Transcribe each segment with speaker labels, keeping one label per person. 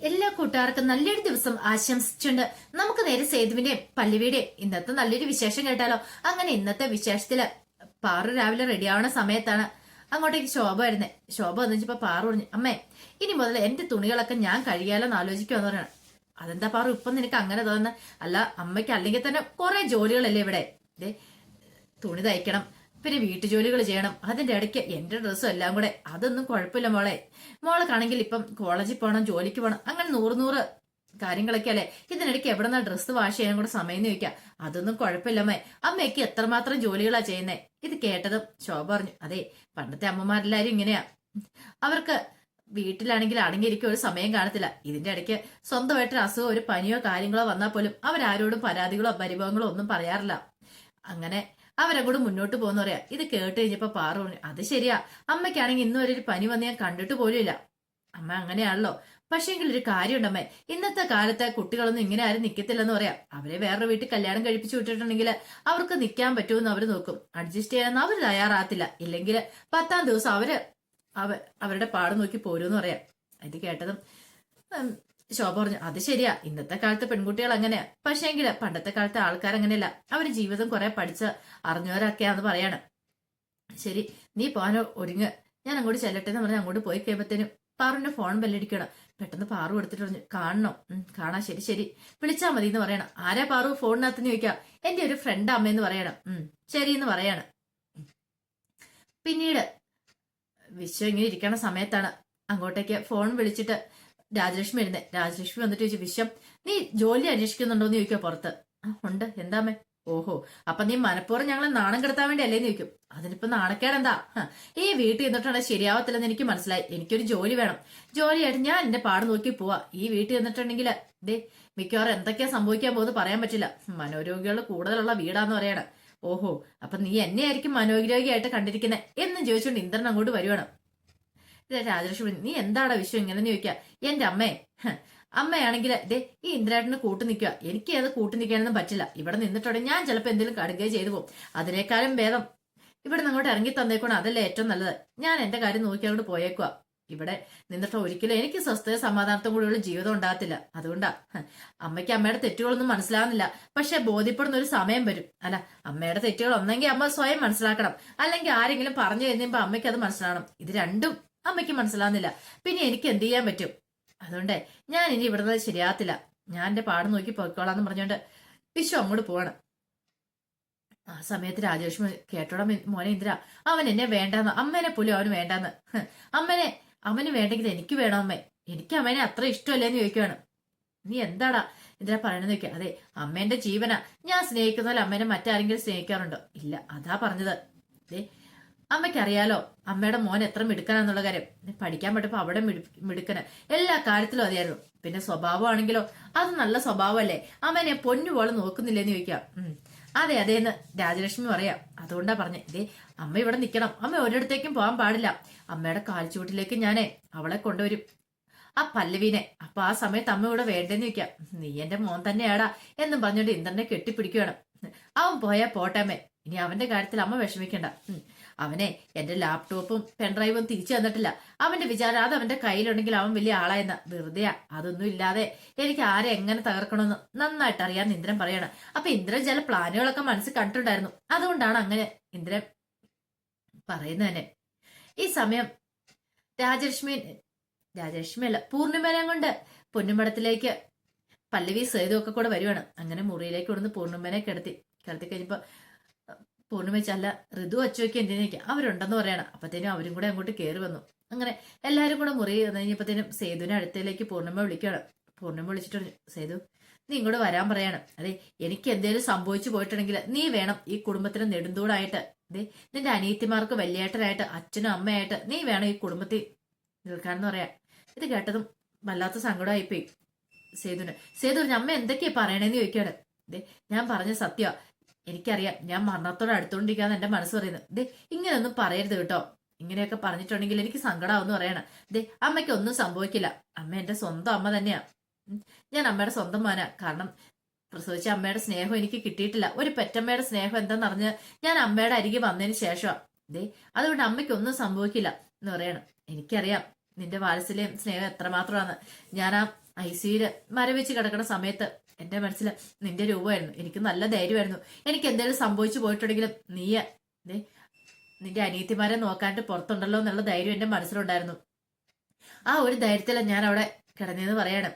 Speaker 1: എല്ലാ കൂട്ടുകാർക്കും നല്ലൊരു ദിവസം ആശംസിച്ചുണ്ട്. നമുക്ക് നേരെ സേതുവിന്റെയും പല്ലവിയുടെയും ഇന്നത്തെ നല്ലൊരു വിശേഷം കേട്ടാലോ. അങ്ങനെ ഇന്നത്തെ വിശേഷത്തില് പാറു രാവിലെ റെഡിയാവണ സമയത്താണ് അങ്ങോട്ടേക്ക് ശോഭ വരുന്നേ. ശോഭ വന്നിച്ചപ്പോ പാറു പറഞ്ഞു, അമ്മേ ഇനി മുതൽ എന്റെ തുണികളൊക്കെ ഞാൻ കഴിയാലോന്ന് ആലോചിക്കുമെന്ന് പറയണം. അതെന്താ പാറു ഇപ്പൊ നിനക്ക് അങ്ങനെ തോന്നുന്നു? അല്ല അമ്മയ്ക്ക് അല്ലെങ്കിൽ തന്നെ കുറെ ജോലികളല്ലേ ഇവിടെ. തുണി തയ്ക്കണം, പിന്നെ വീട്ടു ജോലികൾ ചെയ്യണം, അതിന്റെ ഇടയ്ക്ക് എന്റെ ഡ്രസ്സും എല്ലാം കൂടെ. അതൊന്നും കുഴപ്പമില്ല മോളെ. മോളെക്കാണെങ്കിൽ ഇപ്പം കോളേജിൽ പോകണം, ജോലിക്ക് പോകണം, അങ്ങനെ നൂറ് നൂറ് കാര്യങ്ങളൊക്കെ അല്ലേ. ഇതിനിടയ്ക്ക് എവിടെന്നാ ഡ്രസ്സ് വാഷ് ചെയ്യാൻ കൂടെ സമയം ചോദിക്കാം. അതൊന്നും കുഴപ്പമില്ലമ്മേ. അമ്മയ്ക്ക് എത്രമാത്രം ജോലികളാ ചെയ്യുന്നേ. ഇത് കേട്ടതും ശോഭ പറഞ്ഞു, അതെ പണ്ടത്തെ അമ്മമാരെല്ലാരും ഇങ്ങനെയാ. അവർക്ക് വീട്ടിലാണെങ്കിൽ അടങ്ങിയിരിക്കും ഒരു സമയം കാണത്തില്ല. ഇതിന്റെ ഇടയ്ക്ക് സ്വന്തമായിട്ടൊരു അസുഖം, ഒരു പനിയോ കാര്യങ്ങളോ വന്നാൽ പോലും അവരാരോടും പരാതികളോ പരിഭവങ്ങളോ ഒന്നും പറയാറില്ല. അങ്ങനെ അവരങ്ങോട്ട് മുന്നോട്ട് പോകുന്ന പറയാ. ഇത് കേട്ട് കഴിഞ്ഞപ്പോ പാറു പറഞ്ഞു, അത് ശരിയാ, അമ്മയ്ക്കാണെങ്കിൽ ഇന്നും ഒരു പനി വന്ന് ഞാൻ കണ്ടിട്ട് പോലും ഇല്ല. അമ്മ അങ്ങനെയാണല്ലോ. പക്ഷേങ്കിൽ ഒരു കാര്യമുണ്ടമ്മേ, ഇന്നത്തെ കാലത്തെ കുട്ടികളൊന്നും ഇങ്ങനെ ആരും നിക്കത്തില്ലെന്ന് പറയാം. അവരെ വേറൊരു വീട്ടിൽ കല്യാണം കഴിപ്പിച്ചു വിട്ടിട്ടുണ്ടെങ്കിൽ അവർക്ക് നിൽക്കാൻ പറ്റുമെന്ന് അവർ നോക്കും. അഡ്ജസ്റ്റ് ചെയ്യാനൊന്നും അവർ തയ്യാറാകത്തില്ല. ഇല്ലെങ്കിൽ 10ാം ദിവസം അവരുടെ പാട് നോക്കി പോരുമെന്ന് പറയാം. ഇത് കേട്ടതും ശോഭ പറഞ്ഞു, അത് ശരിയാ, ഇന്നത്തെ കാലത്തെ പെൺകുട്ടികൾ അങ്ങനെയാ. പക്ഷേങ്കില് പണ്ടത്തെ കാലത്തെ ആൾക്കാർ അങ്ങനെയല്ല. അവര് ജീവിതം കുറെ പഠിച്ച് അറിഞ്ഞവരൊക്കെയാന്ന് പറയാണ്. ശരി, നീ പോകാനോ ഒരുങ്ങ്, ഞാൻ അങ്ങോട്ട് ചെല്ലട്ടെ എന്ന് പറഞ്ഞ് അങ്ങോട്ട് പോയി കഴിയുമ്പത്തേനും പാറുവിന്റെ ഫോൺ ബെല്ലടിക്കണം. പെട്ടെന്ന് പാറു എടുത്തിട്ട് പറഞ്ഞു, കാണണോ? കാണാ, ശരി ശരി, വിളിച്ചാ മതി എന്ന് പറയണം. ആരാ പാറു ഫോണിനകത്ത് ചോദിക്കാം. എന്റെ ഒരു ഫ്രണ്ട് അമ്മയെന്ന് പറയണം. ശരി എന്ന് പറയാണ്. പിന്നീട് വിശ്വ ഇങ്ങനെ ഇരിക്കണ സമയത്താണ് അങ്ങോട്ടേക്ക് ഫോൺ വിളിച്ചിട്ട് രാജലക്ഷ്മി വരുന്നേ. രാജലക്ഷ്മി വന്നിട്ട് ചോദിച്ചു, വിശ്വം നീ ജോലി അന്വേഷിക്കുന്നുണ്ടോന്ന് ചോദിക്കുക പുറത്ത്. ഉണ്ട്, എന്താമേ? ഓഹോ, അപ്പൊ നീ മനഃപൂർവ്വം ഞങ്ങളെ നാണം കെടുത്താൻ വേണ്ടി അല്ലേന്ന് ചോദിക്കും. അതിനിപ്പോ നാണക്കേടെന്താ? ഈ വീട്ടിൽ നിന്നിട്ടാണ് ശരിയാവത്തില്ലെന്ന് എനിക്ക് മനസ്സിലായി. എനിക്കൊരു ജോലി വേണം. ജോലിയായിട്ട് ഞാൻ എന്റെ പാട് നോക്കി പോവാ. ഈ വീട്ടിൽ നിന്നിട്ടുണ്ടെങ്കിൽ മിക്കവാറും എന്തൊക്കെയാ സംഭവിക്കാൻ പോകുന്നത് പറയാൻ പറ്റില്ല. മനോരോഗികൾ കൂടുതലുള്ള വീടാന്ന് പറയണം. ഓഹോ, അപ്പൊ നീ എന്നെ ആയിരിക്കും മനോരോഗിയായിട്ട് കണ്ടിരിക്കുന്നത് എന്ന് ചോദിച്ചുകൊണ്ട് ഇന്ദ്രൻ അങ്ങോട്ട് വരുവാണ്. രാജലക്ഷ്മി, നീ എന്താടാ വിശ്വം ഇങ്ങനെന്ന് ചോദിക്കുക. എന്റെ അമ്മേ, അമ്മയാണെങ്കിൽ ഈ ഇന്ദ്രേട്ടന് കൂട്ടു നിൽക്കുക. എനിക്ക് അത് കൂട്ടു നിൽക്കാനൊന്നും പറ്റില്ല. ഇവിടെ നിന്നിട്ടുണ്ടെങ്കിൽ ഞാൻ ചിലപ്പോൾ എന്തെങ്കിലും കടുകയോ ചെയ്തു പോകും. അതിനേക്കാളും ഭേദം ഇവിടെ നിന്ന് അങ്ങോട്ട് ഇറങ്ങി തന്നേക്കണം. അതല്ലേ ഏറ്റവും നല്ലത്. ഞാൻ എന്റെ കാര്യം നോക്കി അങ്ങോട്ട് പോയേക്കുക. ഇവിടെ നിന്നിട്ട് ഒരിക്കലും എനിക്ക് സ്വസ്ഥത സമാധാനത്തും കൂടിയുള്ള ജീവിതം ഉണ്ടാകത്തില്ല. അതുകൊണ്ടാ. അമ്മയ്ക്ക് അമ്മയുടെ തെറ്റുകളൊന്നും മനസ്സിലാവുന്നില്ല. പക്ഷെ ബോധ്യപ്പെടുന്ന ഒരു സമയം വരും. അല്ല, അമ്മയുടെ തെറ്റുകൾ ഒന്നെങ്കിൽ അമ്മ സ്വയം മനസ്സിലാക്കണം, അല്ലെങ്കിൽ ആരെങ്കിലും പറഞ്ഞു കഴിഞ്ഞപ്പോ അമ്മയ്ക്ക് അത് മനസ്സിലാവണം. ഇത് രണ്ടും അമ്മയ്ക്ക് മനസ്സിലാവുന്നില്ല. പിന്നെ എനിക്ക് എന്ത് ചെയ്യാൻ പറ്റും? അതുകൊണ്ട് ഞാൻ ഇനി ഇവിടുന്ന് ശരിയാകത്തില്ല. ഞാൻ എന്റെ പാട് നോക്കി പോയിക്കോളാന്ന് പറഞ്ഞോണ്ട് വിശ്വം അങ്ങോട്ട് പോവാണ്. ആ സമയത്ത് രാജലക്ഷ്മി, കേട്ടോടാ മോനെ ഇന്ദ്ര, അവൻ എന്നെ വേണ്ടാന്ന്, അമ്മേനെ പോലും അവന് വേണ്ടാന്ന്. അവന് വേണ്ടെങ്കിൽ എനിക്ക് വേണം അമ്മേ. എനിക്ക് അമ്മേനെ അത്ര ഇഷ്ടമല്ലേന്ന് ചോദിക്കുവാണ്. നീ എന്താടാ ഇന്ദ്ര പറയണെന്ന് ചോദിക്കുക. അതെ, അമ്മേന്റെ ജീവനാ. ഞാൻ സ്നേഹിക്കുന്ന പോലെ അമ്മേനെ മറ്റാരെങ്കിലും സ്നേഹിക്കാറുണ്ടോ? ഇല്ല, അതാ പറഞ്ഞത്. അമ്മയ്ക്കറിയാലോ അമ്മയുടെ മോൻ എത്ര മിടുക്കനാന്നുള്ള കാര്യം. പഠിക്കാൻ പറ്റപ്പോ അവിടെ മിടുക്കന്, എല്ലാ കാര്യത്തിലും അതായിരുന്നു. പിന്നെ സ്വഭാവമാണെങ്കിലോ അത് നല്ല സ്വഭാവമല്ലേ. അമ്മനെ പൊന്നുപോലെ നോക്കുന്നില്ലേന്ന് ചോദിക്കാം. അതെ അതേന്ന് രാജലക്ഷ്മി പറയാം. അതുകൊണ്ടാ പറഞ്ഞേ, അമ്മ ഇവിടെ നിൽക്കണം. അമ്മ ഒരിടത്തേക്കും പോകാൻ പാടില്ല. അമ്മയുടെ കാൽച്ചുവട്ടിലേക്ക് ഞാനേ അവളെ കൊണ്ടുവരും, ആ പല്ലവീനെ. അപ്പൊ ആ സമയത്ത് അമ്മ ഇവിടെ വേണ്ടെന്ന് ചോദിക്കാം. നീ എന്റെ മോൻ തന്നെയാടാ എന്നും പറഞ്ഞോണ്ട് ഇന്ദ്രനെ കെട്ടിപ്പിടിക്കുകയാണ്. അവൻ പോയാ പോട്ടമ്മേ, ഇനി അവന്റെ കാര്യത്തിൽ അമ്മ വിഷമിക്കണ്ട. അവനെ എന്റെ ലാപ്ടോപ്പും പെൻഡ്രൈവും തിരിച്ചു തന്നിട്ടില്ല. അവന്റെ വിചാരം അത് അവന്റെ കയ്യിലുണ്ടെങ്കിൽ അവൻ വലിയ ആളായെന്ന. വെറുതെയാ. അതൊന്നും ഇല്ലാതെ എനിക്ക് ആരെ എങ്ങനെ തകർക്കണമെന്ന് നന്നായിട്ട് അറിയാൻ ഇന്ദ്രൻ പറയണം. അപ്പൊ ഇന്ദ്രൻ ചില പ്ലാനുകളൊക്കെ മനസ്സിൽ കണ്ടിട്ടുണ്ടായിരുന്നു. അതുകൊണ്ടാണ് അങ്ങനെ ഇന്ദ്രൻ പറയുന്നത് തന്നെ. ഈ സമയം രാജലക്ഷ്മി അല്ല, പൂർണിമനെ കൊണ്ട് പൊന്നുമടത്തിലേക്ക് പല്ലവി സേതു ഒക്കെ കൂടെ വരുവാണ്. അങ്ങനെ മുറിയിലേക്ക് കൊടുന്ന് പൂർണിമനെ കിടത്തി കഴിഞ്ഞപ്പോ പൂർണ്ണിമ ചല്ല ഋതു അച്ചുവയ്ക്ക് എന്തിനേക്ക് അവരുണ്ടെന്ന് പറയണം. അപ്പത്തേനും അവരും കൂടെ അങ്ങോട്ട് കയറി വന്നു. അങ്ങനെ എല്ലാരും കൂടെ മുറി കഴിഞ്ഞപ്പോഴത്തേനും സേതുവിനെ അടുത്തേക്ക് പൂർണ്ണിമ വിളിക്കുകയാണ്. പൂർണ്ണിമ വിളിച്ചിട്ട് പറഞ്ഞു, സേതു നീ ഇങ്ങോട്ട് വരാൻ പറയാണ്. അതെ, എനിക്ക് എന്തേലും സംഭവിച്ചു പോയിട്ടുണ്ടെങ്കിൽ നീ വേണം ഈ കുടുംബത്തിന് നെടുന്തൂടായിട്ട്. നിന്റെ അനിയത്തിമാർക്ക് വലിയേട്ടനായിട്ട്, അച്ഛനും അമ്മയായിട്ട് നീ വേണം ഈ കുടുംബത്തിൽ നിൽക്കാനെന്ന് പറയാം. ഇത് കേട്ടതും വല്ലാത്ത സങ്കടമായിപ്പോയി സേതു അമ്മ എന്തൊക്കെയാ പറയണേന്ന് ചോദിക്കുകയാണ്. ഞാൻ പറഞ്ഞ സത്യ, എനിക്കറിയാം. ഞാൻ മരണത്തോടെ അടുത്തോണ്ടിരിക്കാന്ന് എന്റെ മനസ്സ് പറയുന്നത്. ഇങ്ങനെയൊന്നും പറയരുത് കേട്ടോ. ഇങ്ങനെയൊക്കെ പറഞ്ഞിട്ടുണ്ടെങ്കിൽ എനിക്ക് സങ്കടാവെന്ന് പറയണം. അമ്മയ്ക്ക് ഒന്നും സംഭവിക്കില്ല. അമ്മ എന്റെ സ്വന്തം അമ്മ തന്നെയാ. ഞാൻ അമ്മയുടെ സ്വന്തം മോനാ. കാരണം പ്രസവിച്ച അമ്മയുടെ സ്നേഹം എനിക്ക് കിട്ടിയിട്ടില്ല. ഒരു പെറ്റമ്മയുടെ സ്നേഹം എന്താണെന്നറിഞ്ഞ് ഞാൻ അമ്മയുടെ അരികെ വന്നതിന് ശേഷമാണ്. അതുകൊണ്ട് അമ്മയ്ക്ക് ഒന്നും സംഭവിക്കില്ല എന്ന് പറയണം. എനിക്കറിയാം നിന്റെ വാത്സല്യം സ്നേഹം എത്രമാത്രമാണ്. ഞാൻ ആ ICUല് മരവിച്ച് കിടക്കുന്ന സമയത്ത് എന്റെ മനസ്സിൽ നിന്റെ രൂപമായിരുന്നു. എനിക്ക് നല്ല ധൈര്യമായിരുന്നു. എനിക്ക് എന്തെങ്കിലും സംഭവിച്ചു പോയിട്ടുണ്ടെങ്കിലും ദേ നിന്റെ അനിയത്തിമാരെ നോക്കാണ്ട് പുറത്തുണ്ടല്ലോ എന്നുള്ള ധൈര്യം എന്റെ മനസ്സിലുണ്ടായിരുന്നു. ആ ഒരു ധൈര്യത്തിലാണ് ഞാൻ അവിടെ കിടന്നതെന്ന് പറയണം.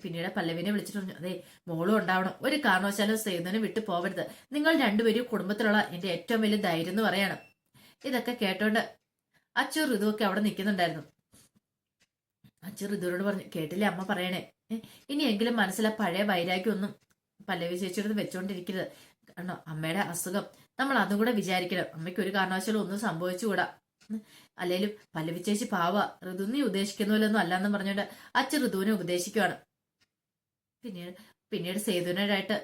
Speaker 1: പിന്നീട് പല്ലവിനെ വിളിച്ചിട്ട് പറഞ്ഞു, അതെ മോളും ഉണ്ടാവണം, ഒരു കാരണവശാലും സേതുവിനെ വിട്ടു പോവരുത്, നിങ്ങൾ രണ്ടുപേരും കുടുംബത്തിലുള്ള എന്റെ ഏറ്റവും വലിയ ധൈര്യം എന്ന് പറയണം. ഇതൊക്കെ കേട്ടോണ്ട് അച്ചു ഋതുവൊക്കെ അവിടെ നിൽക്കുന്നുണ്ടായിരുന്നു. അച്ചു ഋതുവിനോട് പറഞ്ഞു, കേട്ടില്ലേ അമ്മ പറയണേ, ഇനിയെങ്കിലും മനസ്സിലെ പഴയ വൈരാഗ്യം ഒന്നും പല്ലവി ചേച്ചിയോട് വെച്ചോണ്ടിരിക്കരുത്. കാരണം അമ്മയുടെ അസുഖം നമ്മൾ അതും കൂടെ വിചാരിക്കണം. അമ്മയ്ക്ക് ഒരു കാരണവശാലും ഒന്നും സംഭവിച്ചുകൂടാ. അല്ലേലും പല്ലവി ചേച്ചി പാവ, ഋതു നീ ഉദ്ദേശിക്കുന്നതിലൊന്നും അല്ലാന്നും പറഞ്ഞോണ്ട് അച്ഛൻ ഋതുവിനെ ഉപദേശിക്കുവാണ്. പിന്നീട് സേതുവിനായിട്ട്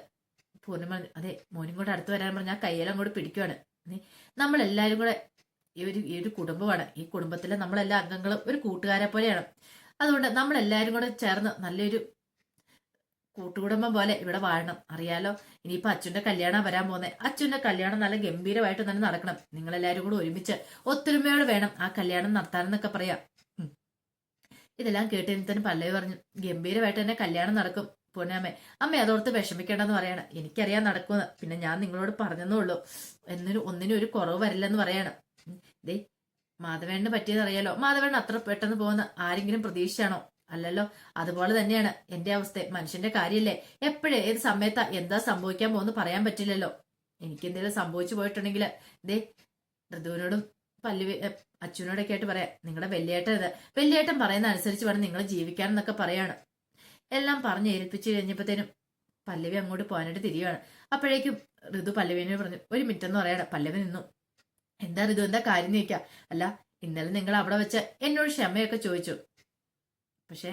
Speaker 1: പൂർണ്ണിമ, അതെ മോനും കൂടെ അടുത്ത് വരാൻ പറഞ്ഞാൽ കയ്യെല്ലാം കൂടെ പിടിക്കുവാണ്. നമ്മളെല്ലാരും കൂടെ ഈ ഒരു കുടുംബമാണ്. ഈ കുടുംബത്തിലെ നമ്മളെല്ലാ അംഗങ്ങളും ഒരു കൂട്ടുകാരെ പോലെയാണ്. അതുകൊണ്ട് നമ്മളെല്ലാരും കൂടെ ചേർന്ന് നല്ലൊരു കൂട്ടുകുടുംബം പോലെ ഇവിടെ വാഴണം. അറിയാലോ, ഇനിയിപ്പോ അച്ഛന്റെ കല്യാണം വരാൻ പോകുന്നത്. അച്ഛന്റെ കല്യാണം നല്ല ഗംഭീരമായിട്ട് തന്നെ നടക്കണം. നിങ്ങളെല്ലാരും കൂടെ ഒരുമിച്ച് ഒത്തൊരുമയോടെ വേണം ആ കല്യാണം നടത്താനെന്നൊക്കെ പറയാം. ഇതെല്ലാം കേട്ടിരുന്നതിന് പല്ലവി പറഞ്ഞു, ഗംഭീരമായിട്ട് തന്നെ കല്യാണം നടക്കും പൂർണ്ണമ്മ. അമ്മ അതോർത്ത് വിഷമിക്കേണ്ടെന്ന് പറയാണ്. എനിക്കറിയാൻ നടക്കുമെന്ന്, പിന്നെ ഞാൻ നിങ്ങളോട് പറഞ്ഞതേ ഉള്ളൂ. ഒന്നിനും ഒരു കുറവ് വരില്ലെന്ന് പറയാണ്. ദേ മാധവേണ്ണന് പറ്റിയത് അറിയാലോ. മാധവേണ്ണൻ അത്ര പെട്ടെന്ന് പോകുന്ന ആരെങ്കിലും പ്രതീക്ഷിച്ചാണോ? അല്ലല്ലോ. അതുപോലെ തന്നെയാണ് എന്റെ അവസ്ഥ. മനുഷ്യന്റെ കാര്യല്ലേ, എപ്പോഴേ ഏത് സമയത്താ എന്താ സംഭവിക്കാൻ പോകുന്നു പറയാൻ പറ്റില്ലല്ലോ. എനിക്ക് എന്തെങ്കിലും സംഭവിച്ചു പോയിട്ടുണ്ടെങ്കിൽ ദേ ഋതുവിനോടും പല്ലവി അച്ഛനോടൊക്കെ ആയിട്ട് പറയാം, നിങ്ങളുടെ വലിയേട്ടൻ പറയുന്ന അനുസരിച്ച് വേണം നിങ്ങൾ ജീവിക്കാനെന്നൊക്കെ പറയാണ്. എല്ലാം പറഞ്ഞ് ഏൽപ്പിച്ചു കഴിഞ്ഞപ്പോഴത്തേനും പല്ലവി അങ്ങോട്ട് പോകാനായിട്ട് തിരിയുവാണ്. അപ്പോഴേക്കും ഋതു പല്ലവിനെ പറഞ്ഞു, ഒരു മിനിറ്റ് എന്ന് പറയണം. പല്ലവി നിന്നു. എന്താ ഋതു, എന്താ കാര്യം ചോദിക്കാം? അല്ല, ഇന്നലെ നിങ്ങൾ അവിടെ വെച്ച് എന്നോട് ക്ഷമയൊക്കെ ചോദിച്ചു. പക്ഷെ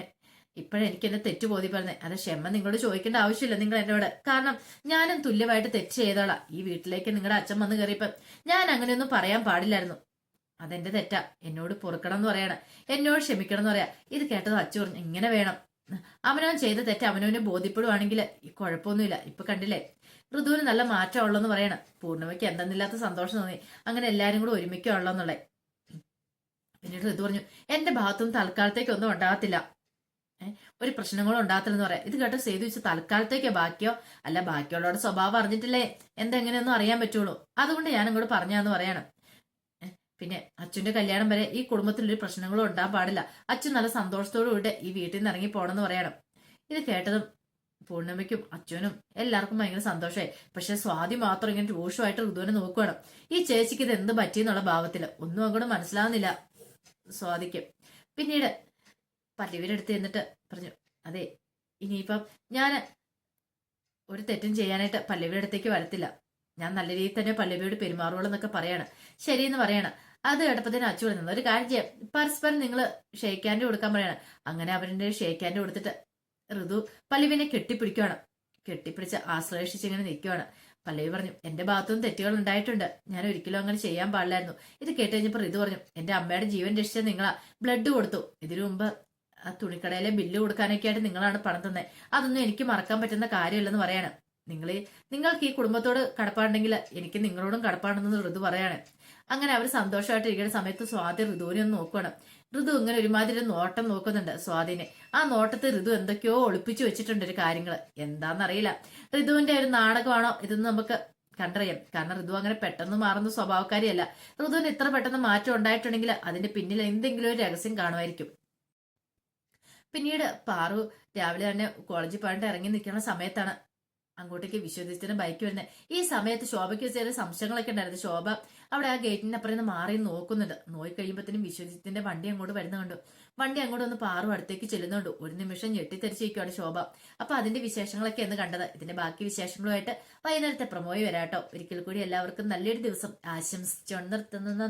Speaker 1: ഇപ്പോഴെനിക്ക് എന്നെ തെറ്റ് ബോധ്യപ്പെടുന്നേ. അത് ക്ഷമ നിങ്ങളോട് ചോദിക്കേണ്ട ആവശ്യമില്ല നിങ്ങൾ എന്നോട്. കാരണം ഞാനും തുല്യമായിട്ട് തെറ്റ് ചെയ്തോളാം. ഈ വീട്ടിലേക്ക് നിങ്ങളുടെ അച്ഛൻ വന്ന് കയറിയപ്പം ഞാൻ അങ്ങനെയൊന്നും പറയാൻ പാടില്ലായിരുന്നു. അതെന്റെ തെറ്റാ. എന്നോട് പൊറുക്കണം എന്ന് പറയണം, എന്നോട് ക്ഷമിക്കണം എന്ന് പറയാ. ഇത് കേട്ടത് അച്ഛൻ പറഞ്ഞു, ഇങ്ങനെ വേണം. അവനവൻ ചെയ്ത തെറ്റ് അവനവനെ ബോധ്യപ്പെടുവാണെങ്കിൽ കുഴപ്പമൊന്നുമില്ല. ഇപ്പൊ കണ്ടില്ലേ ഋതുവിന് നല്ല മാറ്റമുള്ളെന്ന് പറയണം. പൂർണ്ണിമയ്ക്ക് എന്തെന്നില്ലാത്ത സന്തോഷം തോന്നി. അങ്ങനെ എല്ലാരും കൂടെ ഒരുമിക്കുള്ളെന്നുള്ളേ. പിന്നീട് ഋതു പറഞ്ഞു, എന്റെ ഭാഗത്തുനിന്ന് തൽക്കാലത്തേക്കൊന്നും ഉണ്ടാകത്തില്ല, ഒരു പ്രശ്നങ്ങളും ഉണ്ടാകത്തില്ലെന്ന് പറയാം. ഇത് കേട്ടോ സേതു വെച്ച് തൽക്കാലത്തേക്കോ ബാക്കിയോ അല്ല, ബാക്കിയുള്ളവരുടെ സ്വഭാവം അറിഞ്ഞിട്ടില്ലേ എന്തെങ്ങനെയൊന്നും അറിയാൻ പറ്റുള്ളൂ. അതുകൊണ്ട് ഞാൻ അങ്ങോട്ട് പറഞ്ഞാന്ന് പറയണം. പിന്നെ അച്ഛന്റെ കല്യാണം വരെ ഈ കുടുംബത്തിലൊരു പ്രശ്നങ്ങളും ഉണ്ടാകാൻ പാടില്ല. അച്ഛൻ നല്ല സന്തോഷത്തോടു കൂടി ഈ വീട്ടിൽ നിന്ന് ഇറങ്ങി പോണെന്ന് പറയണം. ഇത് കേട്ടതും പൂർണ്ണിമയ്ക്കും അച്ഛനും എല്ലാവർക്കും ഭയങ്കര സന്തോഷമായി. പക്ഷെ സ്വാതി മാത്രം ഇങ്ങനെ രൂക്ഷമായിട്ട് ഋതുവിനെ നോക്കുകയാണ്. ഈ ചേച്ചിക്ക് ഇത് എന്ത് പറ്റിയെന്നുള്ള ഭാവത്തില് ഒന്നും അങ്ങോട്ട് മനസ്സിലാവുന്നില്ല സ്വാതിക്ക്. പിന്നീട് പല്ലവിയുടെ അടുത്ത് എന്നിട്ട് പറഞ്ഞു, അതെ ഇനിയിപ്പം ഞാൻ ഒരു തെറ്റും ചെയ്യാനായിട്ട് പല്ലവിയുടെ അടുത്തേക്ക് വരത്തില്ല. ഞാൻ നല്ല രീതിയിൽ തന്നെ പല്ലവിയോട് പെരുമാറുള്ളൂ എന്നൊക്കെ പറയാണ്. ശരിയെന്ന് പറയണം. അത് കേട്ടപ്പത്തിന് അച്ചു പറഞ്ഞു, ഒരു കാര്യം ചെയ്യാം, പരസ്പരം നിങ്ങൾ ഷേക്ക് ഹാൻഡ് കൊടുക്കാൻ പറയണം. അങ്ങനെ അവരുടെ ഷേക്ക് ഹാൻഡ് കൊടുത്തിട്ട് ഋതു പല്ലവിനെ കെട്ടിപ്പിടിക്കുകയാണ്. കെട്ടിപ്പിടിച്ച് ആശ്ലേഷിച്ച് ഇങ്ങനെ നിൽക്കുകയാണ്. പല്ലവി പറഞ്ഞു, എന്റെ ഭാഗത്തുനിന്ന് തെറ്റുകൾ ഉണ്ടായിട്ടുണ്ട്, ഞാൻ ഒരിക്കലും അങ്ങനെ ചെയ്യാൻ പാടില്ലായിരുന്നു. ഇത് കേട്ട് കഴിഞ്ഞപ്പോൾ ഋതു പറഞ്ഞു, എന്റെ അമ്മയുടെ ജീവൻ രക്ഷിച്ച നിങ്ങളാ, ബ്ലഡ് കൊടുത്തു. ഇതിനു മുമ്പ് ആ തുണിക്കടയിലെ ബില്ല് കൊടുക്കാനൊക്കെ ആയിട്ട് നിങ്ങളാണ് പണം തന്നെ. അതൊന്നും എനിക്ക് മറക്കാൻ പറ്റുന്ന കാര്യമല്ലെന്ന് പറയാണ്. നിങ്ങൾക്ക് ഈ കുടുംബത്തോട് കടപ്പാടുണ്ടെങ്കിൽ എനിക്ക് നിങ്ങളോടും കടപ്പാടുണ്ടെന്ന് ഋതു പറയാണ്. അങ്ങനെ അവർ സന്തോഷമായിട്ട് ഇരിക്കുന്ന സമയത്ത് സ്വാതി ഋതുവിനെ ഒന്ന് നോക്കുകയാണ്. ഋതു ഇങ്ങനെ ഒരുമാതിരി നോട്ടം നോക്കുന്നുണ്ട് സ്വാതിനെ. ആ നോട്ടത്തിൽ ഋതു എന്തൊക്കെയോ ഒളിപ്പിച്ചു വെച്ചിട്ടുണ്ട് ഒരു കാര്യങ്ങൾ. എന്താണെന്നറിയില്ല. ഋതുവിന്റെ ഒരു നാടകമാണോ ഇതെന്ന് നമുക്ക് കണ്ടറിയാം. കാരണം ഋതു അങ്ങനെ പെട്ടെന്ന് മാറുന്ന സ്വഭാവക്കാരിയല്ല. ഋതുവിന് ഇത്ര പെട്ടെന്ന് മാറ്റം ഉണ്ടായിട്ടുണ്ടെങ്കിൽ അതിന്റെ പിന്നിൽ എന്തെങ്കിലും ഒരു രഹസ്യം കാണുമായിരിക്കും. പിന്നീട് പാറു രാവിലെ തന്നെ കോളേജിൽ പോയിട്ട് ഇറങ്ങി നിൽക്കുന്ന സമയത്താണ് അങ്ങോട്ടേക്ക് വിശ്വജിത്തിന്റെ ബൈക്ക് വരുന്നത്. ഈ സമയത്ത് ശോഭയ്ക്ക് ചെറിയ സംശയങ്ങളൊക്കെ ഉണ്ടായിരുന്നു. ശോഭ അവിടെ ആ ഗേറ്റിന്റെ അപ്പുറം നിന്ന് മാറി നോക്കുന്നുണ്ട്. നോക്കി കഴിയുമ്പോഴത്തേനും വിശ്വജിത്തിന്റെ വണ്ടി അങ്ങോട്ട് വരുന്ന കണ്ടു. വണ്ടി അങ്ങോട്ട് ഒന്ന് പാറു അടുത്തേക്ക് ചെല്ലുന്നുണ്ട്. ഒരു നിമിഷം ഞെട്ടിത്തെറിച്ചിരിക്കുകയാണ് ശോഭ. അപ്പൊ അതിന്റെ വിശേഷങ്ങളൊക്കെ എന്ന് കണ്ടത്. ഇതിന്റെ ബാക്കി വിശേഷങ്ങളുമായിട്ട് വൈകുന്നേരത്തെ പ്രമോയി വരാട്ടോ. ഒരിക്കൽ കൂടി എല്ലാവർക്കും നല്ലൊരു ദിവസം ആശംസിച്ചുകൊണ്ട് നിർത്തുന്നു.